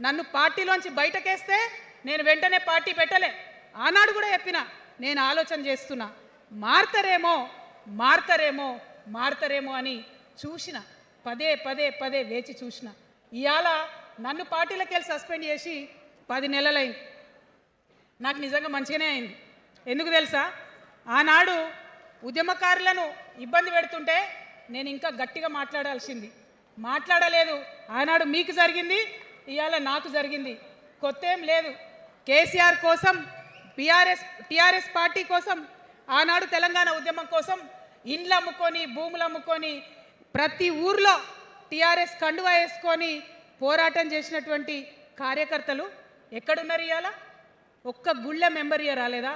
నన్ను పార్టీలోంచి బయటకేస్తే నేను వెంటనే పార్టీ పెట్టలే. ఆనాడు కూడా చెప్పిన నేను ఆలోచన చేస్తున్నా, మారతారేమో మారతారేమో మారతారేమో అని చూసిన, పదే పదే పదే వేచి చూసిన. ఇవాళ నన్ను పార్టీలోకి వెళ్ళి సస్పెండ్ చేసి 10 నెలలైంది. నాకు నిజంగా మంచిగానే అయింది. ఎందుకు తెలుసా? ఆనాడు ఉద్యమకారులను ఇబ్బంది పెడుతుంటే నేను ఇంకా గట్టిగా మాట్లాడాల్సింది, మాట్లాడలేదు. ఆనాడు మీకు జరిగింది, ఇవాళ నాకు జరిగింది. కొత్త ఏం లేదు. కేసీఆర్ కోసం, టీఆర్ఎస్ పార్టీ కోసం, ఆనాడు తెలంగాణ ఉద్యమం కోసం ఇండ్లు అమ్ముకొని, భూములు అమ్ముకొని, ప్రతి ఊర్లో టీఆర్ఎస్ కండువా వేసుకొని పోరాటం చేసినటువంటి కార్యకర్తలు ఎక్కడున్నారు ఇవాళ? ఒక్క గుళ్ళ మెంబర్ ఇయర్ రాలేదా?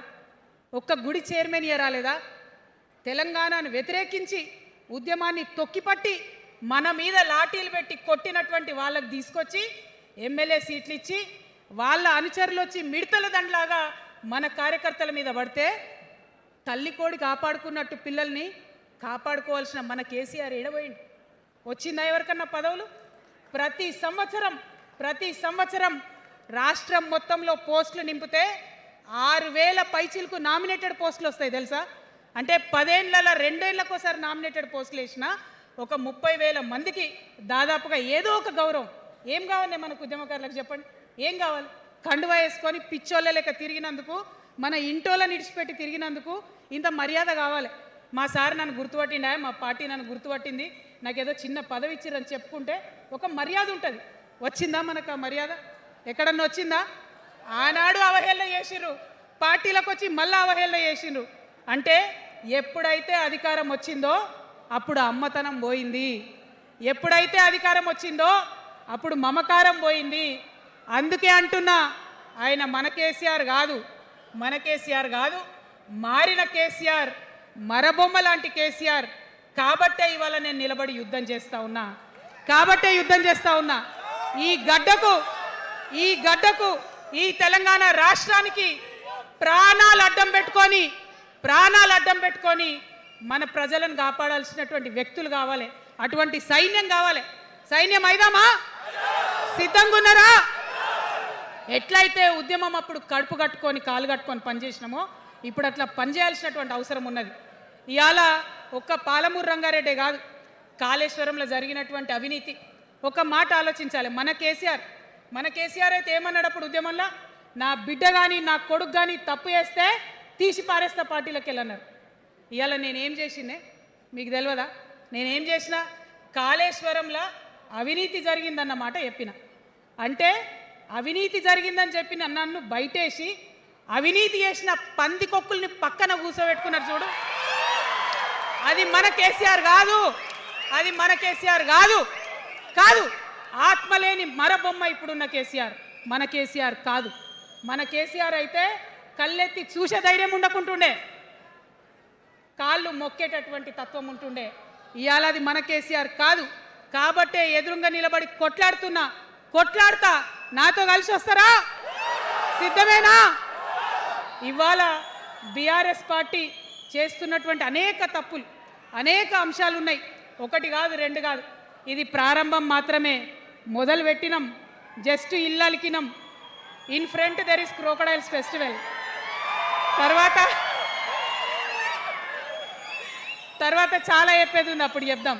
ఒక్క గుడి చైర్మన్ ఇయర్ రాలేదా? తెలంగాణను వ్యతిరేకించి ఉద్యమాన్ని తొక్కిపట్టి మన మీద లాఠీలు పెట్టి కొట్టినటువంటి వాళ్ళకు తీసుకొచ్చి ఎమ్మెల్యే సీట్లు ఇచ్చి వాళ్ళ అనుచరులు వచ్చి మిడతల దండలాగా మన కార్యకర్తల మీద పడితే తల్లి కోడి కాపాడుకున్నట్టు పిల్లల్ని కాపాడుకోవాల్సిన మన కేసీఆర్ ఏడబోయింది. వచ్చిందా ఎవరికన్నా పదవులు? ప్రతి సంవత్సరం రాష్ట్రం మొత్తంలో పోస్టులు నింపితే 6,000 పైచీలకు నామినేటెడ్ పోస్టులు వస్తాయి తెలుసా? అంటే 10 ఏళ్ళ 2 ఏళ్ళకోసారి నామినేటెడ్ పోస్టులు వేసినా ఒక 30,000 మందికి దాదాపుగా ఏదో ఒక గౌరవం. ఏం కావాలి మనకు ఉద్యమకారులకు చెప్పండి? ఏం కావాలి? కండువా వేసుకొని పిచ్చోళ్ళ లెక్క తిరిగినందుకు, మన ఇంటోళ్ళని ఇడిచిపెట్టి తిరిగినందుకు ఇంత మర్యాద కావాలి. మా సార్ నన్ను గుర్తుపట్టిండా, మా పార్టీ నన్ను గుర్తుపట్టింది, నాకేదో చిన్న పదవి ఇచ్చిరని చెప్పుకుంటే ఒక మర్యాద ఉంటుంది. వచ్చిందా మనకు ఆ మర్యాద? ఎక్కడన్నా వచ్చిందా? ఆనాడు అవహేళన చేసిర్రు, పార్టీలకు వచ్చి మళ్ళీ అవహేళన చేసిండ్రు. అంటే ఎప్పుడైతే అధికారం వచ్చిందో అప్పుడు అమ్మతనం పోయింది, ఎప్పుడైతే అధికారం వచ్చిందో అప్పుడు మమకారం పోయింది. అందుకే అంటున్నా, ఆయన మన కేసీఆర్ కాదు, మారిన కేసీఆర్, మరబొమ్మ లాంటి కేసీఆర్. కాబట్టే ఇవాళ నేను నిలబడి యుద్ధం చేస్తా ఉన్నా. ఈ గడ్డకు ఈ తెలంగాణ రాష్ట్రానికి ప్రాణాలు అడ్డం పెట్టుకొని మన ప్రజలను కాపాడాల్సినటువంటి వ్యక్తులు కావాలి, అటువంటి సైన్యం కావాలి. సైన్యం అయిదామా? సిద్ధంగా ఉన్నారా? ఎట్లయితే ఉద్యమం అప్పుడు కడుపు కట్టుకొని కాలు కట్టుకొని పనిచేసినామో ఇప్పుడు అట్లా పనిచేయాల్సినటువంటి అవసరం ఉన్నది. ఇవాళ ఒక్క పాలమూరు రంగారెడ్డి కాదు, కాళేశ్వరంలో జరిగినటువంటి అవినీతి ఒక మాట ఆలోచించాలి. మన కేసీఆర్ అయితే ఏమన్నాడు అప్పుడు ఉద్యమంలో? నా బిడ్డ కానీ నా కొడుకు కానీ తప్పు చేస్తే తీసి పారేస్తా పార్టీలోకి వెళ్ళన్నారు. ఇవాళ నేనేం చేసిందే మీకు తెలియదా? నేనేం చేసినా కాళేశ్వరంలో అవినీతి జరిగిందన్నమాట చెప్పిన. అంటే అవినీతి జరిగిందని చెప్పిన నన్ను బయటేసి అవినీతి చేసిన పందికొక్కుల్ని పక్కన కూర్చోబెట్టుకున్నారు చూడు, అది మన కేసీఆర్ కాదు. ఆత్మలేని మరబొమ్మ ఇప్పుడున్న కేసీఆర్, మన కేసీఆర్ కాదు. మన కేసీఆర్ అయితే కళ్ళెత్తి చూసే ధైర్యం ఉండకుంటుండే, కాళ్ళు మొక్కేటటువంటి తత్వం ఉంటుండే. ఇవాళ అది మన కేసీఆర్ కాదు. కాబట్టే ఎదురుగా నిలబడి కొట్లాడుతా. నాతో కలిసి వస్తారా? సిద్ధమేనా? ఇవాళ బీఆర్ఎస్ పార్టీ చేస్తున్నటువంటి అనేక తప్పులు, అనేక అంశాలు ఉన్నాయి. ఒకటి కాదు, రెండు కాదు. ఇది ప్రారంభం మాత్రమే. మొదలు పెట్టినాం, జస్ట్ ఇల్లలికినాం. In front there is crocodiles festival. తర్వాత చాలా చెప్పేది ఉంది, అప్పుడు చెప్దాం.